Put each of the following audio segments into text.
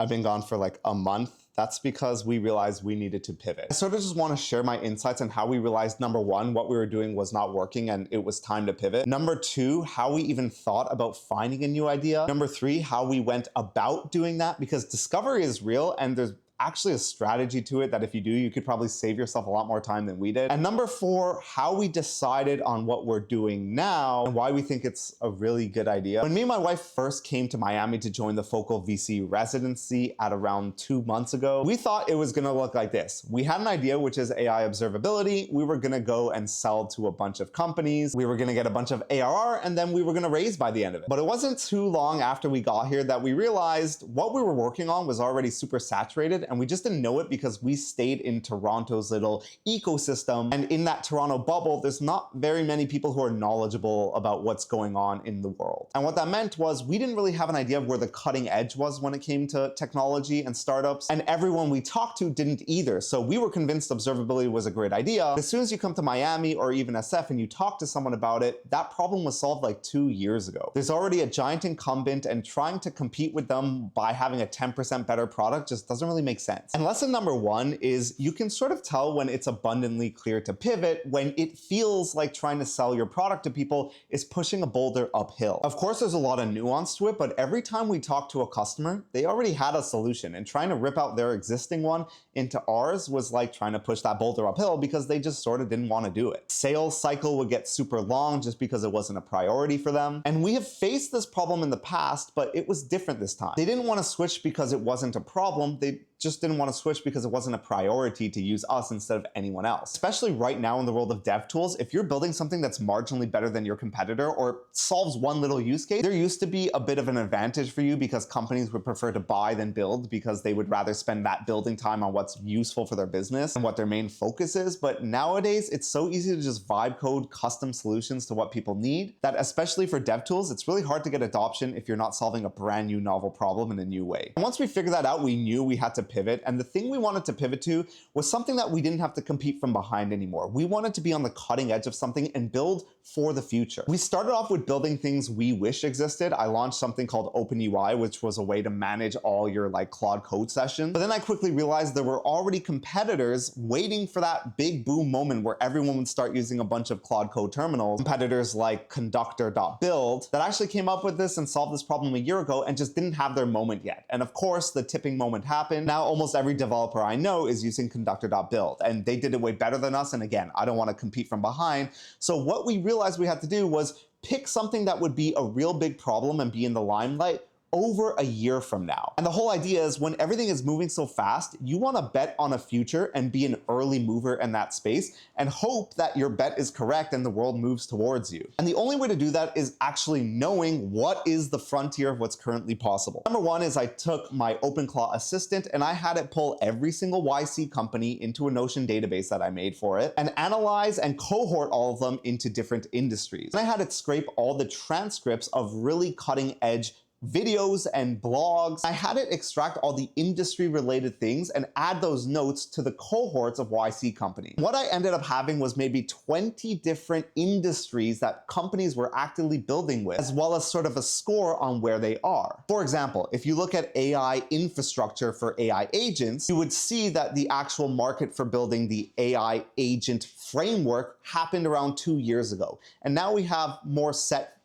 I've been gone for like a month. That's because we realized we needed to pivot. I sort of just want to share my insights on how we realized, number one, what we were doing was not working and it was time to pivot. Number two, how we even thought about finding a new idea. Number three, how we went about doing that, because discovery is real and there's actually a strategy to it that if you do, you could probably save yourself a lot more time than we did. And number four, how we decided on what we're doing now and why we think it's a really good idea. When me and my wife first came to Miami to join the Focal VC residency at around 2 months ago, we thought it was gonna look like this. We had an idea, which is AI observability. We were gonna go and sell to a bunch of companies. We were gonna get a bunch of ARR, and then we were gonna raise by the end of it. But it wasn't too long after we got here that we realized what we were working on was already super saturated, and we just didn't know it because we stayed in Toronto's little ecosystem. And in that Toronto bubble, there's not very many people who are knowledgeable about what's going on in the world. And what that meant was we didn't really have an idea of where the cutting edge was when it came to technology and startups. And everyone we talked to didn't either. So we were convinced observability was a great idea. As soon as you come to Miami or even SF and you talk to someone about it, that problem was solved like 2 years ago. There's already a giant incumbent, and trying to compete with them by having a 10% better product just doesn't really make sense. And lesson number one is you can sort of tell when it's abundantly clear to pivot when it feels like trying to sell your product to people is pushing a boulder uphill. Of course, there's a lot of nuance to it, but every time we talk to a customer, they already had a solution, and trying to rip out their existing one into ours was like trying to push that boulder uphill because they just sort of didn't want to do it. Sales cycle would get super long just because it wasn't a priority for them. And we have faced this problem in the past, but it was different this time. They didn't want to switch because it wasn't a problem. They just didn't want to switch because it wasn't a priority to use us instead of anyone else. Especially right now in the world of dev tools, if you're building something that's marginally better than your competitor or solves one little use case, there used to be a bit of an advantage for you because companies would prefer to buy than build because they would rather spend that building time on what's useful for their business and what their main focus is. But nowadays, it's so easy to just vibe code custom solutions to what people need that, especially for dev tools, it's really hard to get adoption if you're not solving a brand new novel problem in a new way. And once we figured that out, we knew we had to pivot, and the thing we wanted to pivot to was something that we didn't have to compete from behind anymore. We wanted to be on the cutting edge of something and build for the future. We started off with building things we wish existed. I launched something called OpenUI, which was a way to manage all your like Claude Code sessions. But then I quickly realized there were already competitors waiting for that big boom moment where everyone would start using a bunch of Claude Code terminals. Competitors like Conductor.build that actually came up with this and solved this problem a year ago and just didn't have their moment yet. And of course, the tipping moment happened. Now almost every developer I know is using Conductor.build, and they did it way better than us. And again, I don't want to compete from behind. So what we realized we had to do was pick something that would be a real big problem and be in the limelight over a year from now. And the whole idea is when everything is moving so fast, you want to bet on a future and be an early mover in that space and hope that your bet is correct and the world moves towards you. And the only way to do that is actually knowing what is the frontier of what's currently possible. Number one is I took my OpenClaw assistant and I had it pull every single YC company into a Notion database that I made for it and analyze and cohort all of them into different industries. And I had it scrape all the transcripts of really cutting edge videos and blogs. I had it extract all the industry related things and add those notes to the cohorts of YC companies. What I ended up having was maybe 20 different industries that companies were actively building with, as well as sort of a score on where they are. For example, if you look at AI infrastructure for AI agents, you would see that the actual market for building the AI agent framework happened around 2 years ago. And now we have more set.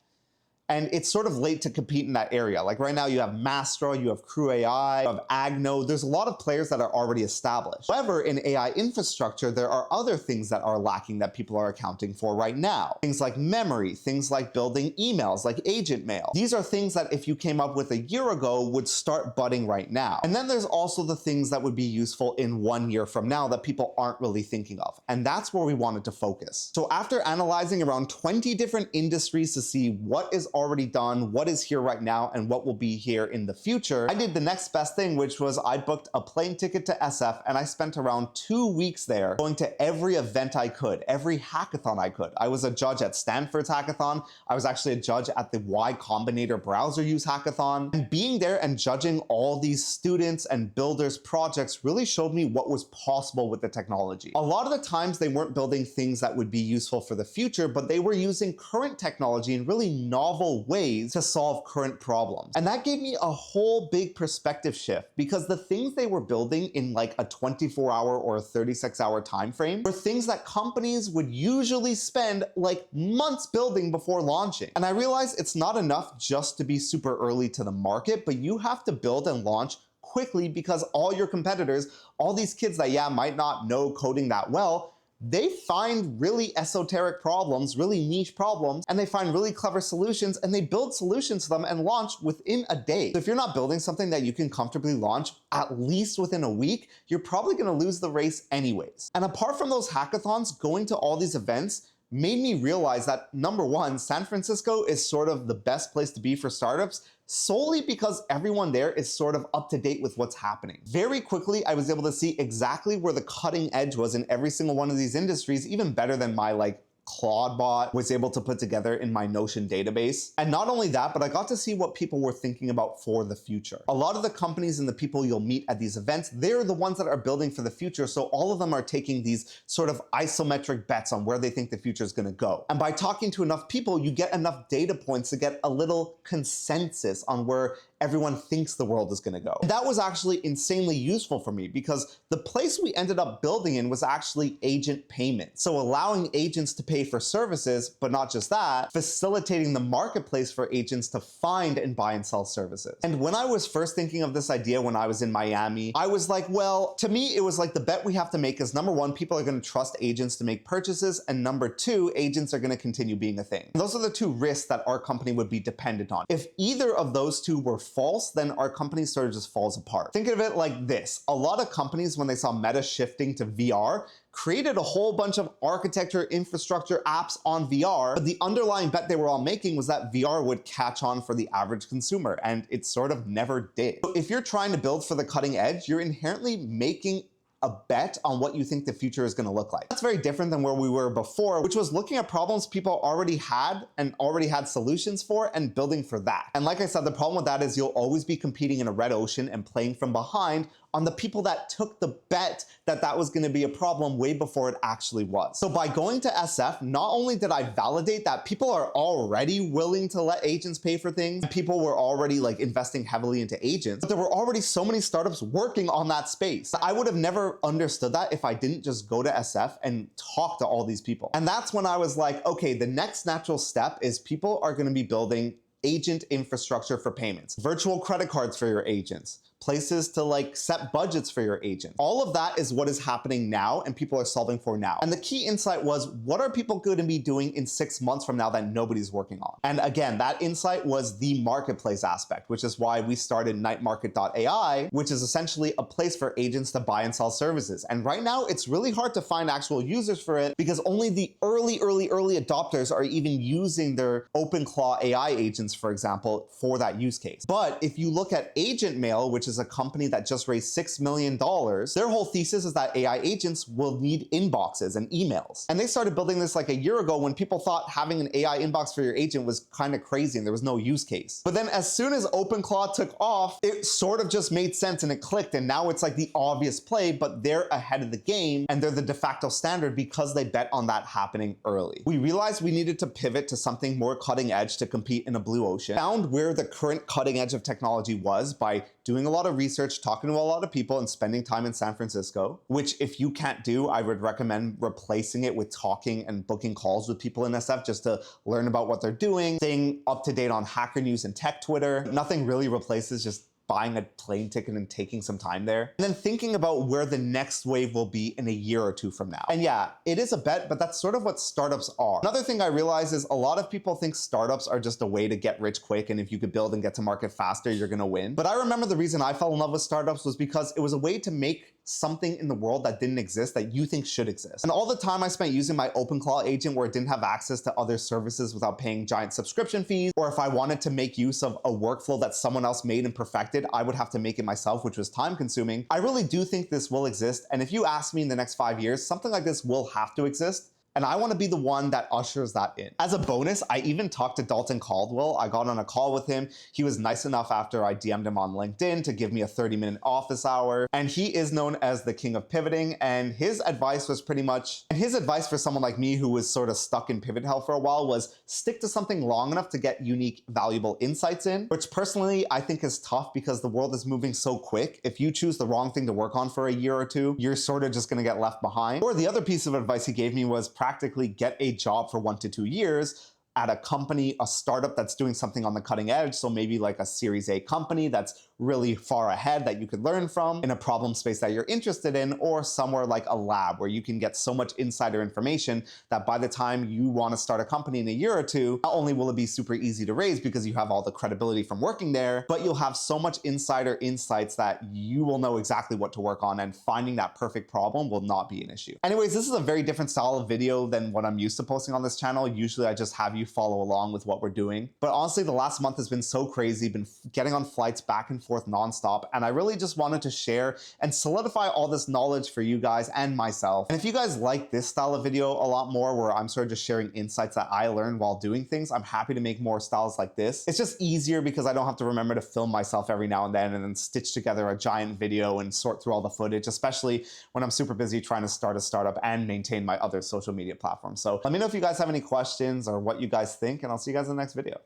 And it's sort of late to compete in that area. Like right now you have Mastra, you have Crew AI, you have Agno. There's a lot of players that are already established. However, in AI infrastructure, there are other things that are lacking that people are accounting for right now. Things like memory, things like building emails, like agent mail. These are things that if you came up with a year ago would start budding right now. And then there's also the things that would be useful in 1 year from now that people aren't really thinking of. And that's where we wanted to focus. So after analyzing around 20 different industries to see what is already done, what is here right now, and what will be here in the future, I did the next best thing, which was I booked a plane ticket to SF and I spent around 2 weeks there going to every event I could, every hackathon I could. I was a judge at Stanford's hackathon. I was actually a judge at the Y Combinator browser use hackathon. And being there and judging all these students and builders projects really showed me what was possible with the technology. A lot of the times they weren't building things that would be useful for the future, but they were using current technology in really novel multiple ways to solve current problems. And that gave me a whole big perspective shift, because the things they were building in like a 24-hour or a 36-hour time frame were things that companies would usually spend like months building before launching. And I realized it's not enough just to be super early to the market, but you have to build and launch quickly, because all your competitors, all these kids that might not know coding that well, they find really esoteric problems, really niche problems, and they find really clever solutions, and they build solutions to them and launch within a day. So if you're not building something that you can comfortably launch at least within a week, you're probably gonna lose the race anyways. And apart from those hackathons, going to all these events made me realize that, number one, San Francisco is sort of the best place to be for startups, solely because everyone there is sort of up to date with what's happening. Very quickly, I was able to see exactly where the cutting edge was in every single one of these industries, even better than my Claude bot was able to put together in my Notion database. And not only that, but I got to see what people were thinking about for the future. A lot of the companies and the people you'll meet at these events, they're the ones that are building for the future, so all of them are taking these sort of isometric bets on where they think the future is gonna go. And by talking to enough people, you get enough data points to get a little consensus on where everyone thinks the world is gonna go. And that was actually insanely useful for me, because the place we ended up building in was actually agent payment. So allowing agents to pay for services, but not just that, facilitating the marketplace for agents to find and buy and sell services. And when I was first thinking of this idea when I was in Miami, I was like, well, to me, it was like the bet we have to make is, number one, people are gonna trust agents to make purchases, and number two, agents are gonna continue being a thing. And those are the two risks that our company would be dependent on. If either of those two were false, then our company sort of just falls apart. Think of it like this. A lot of companies, when they saw Meta shifting to VR, created a whole bunch of architecture, infrastructure, apps on VR, but the underlying bet they were all making was that VR would catch on for the average consumer, and it sort of never did. So if you're trying to build for the cutting edge, you're inherently making a bet on what you think the future is going to look like. That's very different than where we were before, which was looking at problems people already had and already had solutions for and building for that. And like I said, the problem with that is you'll always be competing in a red ocean and playing from behind on the people that took the bet that that was going to be a problem way before it actually was. So by going to SF, not only did I validate that people are already willing to let agents pay for things, people were already investing heavily into agents, but there were already so many startups working on that space. I would have never understood that if I didn't just go to SF and talk to all these people. And that's when I was like, okay, the next natural step is people are going to be building agent infrastructure for payments, virtual credit cards for your agents, places to set budgets for your agent. All of that is what is happening now and people are solving for now. And the key insight was, what are people going to be doing in 6 months from now that nobody's working on? And again, that insight was the marketplace aspect, which is why we started nightmarket.ai, which is essentially a place for agents to buy and sell services. And right now it's really hard to find actual users for it, because only the early adopters are even using their OpenClaw AI agents, for example, for that use case. But if you look at Agent Mail, which is a company that just raised $6 million, their whole thesis is that AI agents will need inboxes and emails. And they started building this a year ago when people thought having an AI inbox for your agent was kind of crazy and there was no use case. But then as soon as OpenClaw took off, it sort of just made sense and it clicked, and now it's the obvious play, but they're ahead of the game and they're the de facto standard because they bet on that happening early. We realized we needed to pivot to something more cutting edge to compete in a blue ocean. Found where the current cutting edge of technology was by doing a lot of research, talking to a lot of people, and spending time in San Francisco, which if you can't do, I would recommend replacing it with talking and booking calls with people in SF just to learn about what they're doing, staying up to date on Hacker News and Tech Twitter. Nothing really replaces just buying a plane ticket and taking some time there, and then thinking about where the next wave will be in a year or two from now. And yeah, it is a bet, but that's sort of what startups are. Another thing I realize is a lot of people think startups are just a way to get rich quick, and if you could build and get to market faster, you're gonna win. But I remember the reason I fell in love with startups was because it was a way to make something in the world that didn't exist that you think should exist. And all the time I spent using my OpenClaw agent where it didn't have access to other services without paying giant subscription fees, or if I wanted to make use of a workflow that someone else made and perfected, I would have to make it myself, which was time consuming. I really do think this will exist. And if you ask me in the next 5 years, something like this will have to exist. and I want to be the one that ushers that in. As a bonus, I even talked to Dalton Caldwell. I got on a call with him. He was nice enough after I DM'd him on LinkedIn to give me a 30-minute office hour, and he is known as the king of pivoting, and his advice was pretty much, and his advice for someone like me who was sort of stuck in pivot hell for a while was stick to something long enough to get unique, valuable insights in, which personally I think is tough because the world is moving so quick. If you choose the wrong thing to work on for a year or two, you're sort of just gonna get left behind. Or the other piece of advice he gave me was practically get a job for 1 to 2 years at a company, a startup that's doing something on the cutting edge. So maybe like a Series A company that's really far ahead that you could learn from in a problem space that you're interested in, or somewhere like a lab where you can get so much insider information that by the time you want to start a company in a year or two, not only will it be super easy to raise because you have all the credibility from working there, but you'll have so much insider insights that you will know exactly what to work on, and finding that perfect problem will not be an issue. Anyways, this is a very different style of video than what I'm used to posting on this channel. Usually I just have you follow along with what we're doing. But honestly, the last month has been so crazy, been getting on flights back and forth nonstop, and I really just wanted to share and solidify all this knowledge for you guys and myself. And if you guys like this style of video a lot more, where I'm sort of just sharing insights that I learned while doing things, I'm happy to make more styles like this. It's just easier because I don't have to remember to film myself every now and then stitch together a giant video and sort through all the footage, especially when I'm super busy trying to start a startup and maintain my other social media platforms. So let me know if you guys have any questions or what you guys think, and I'll see you guys in the next video.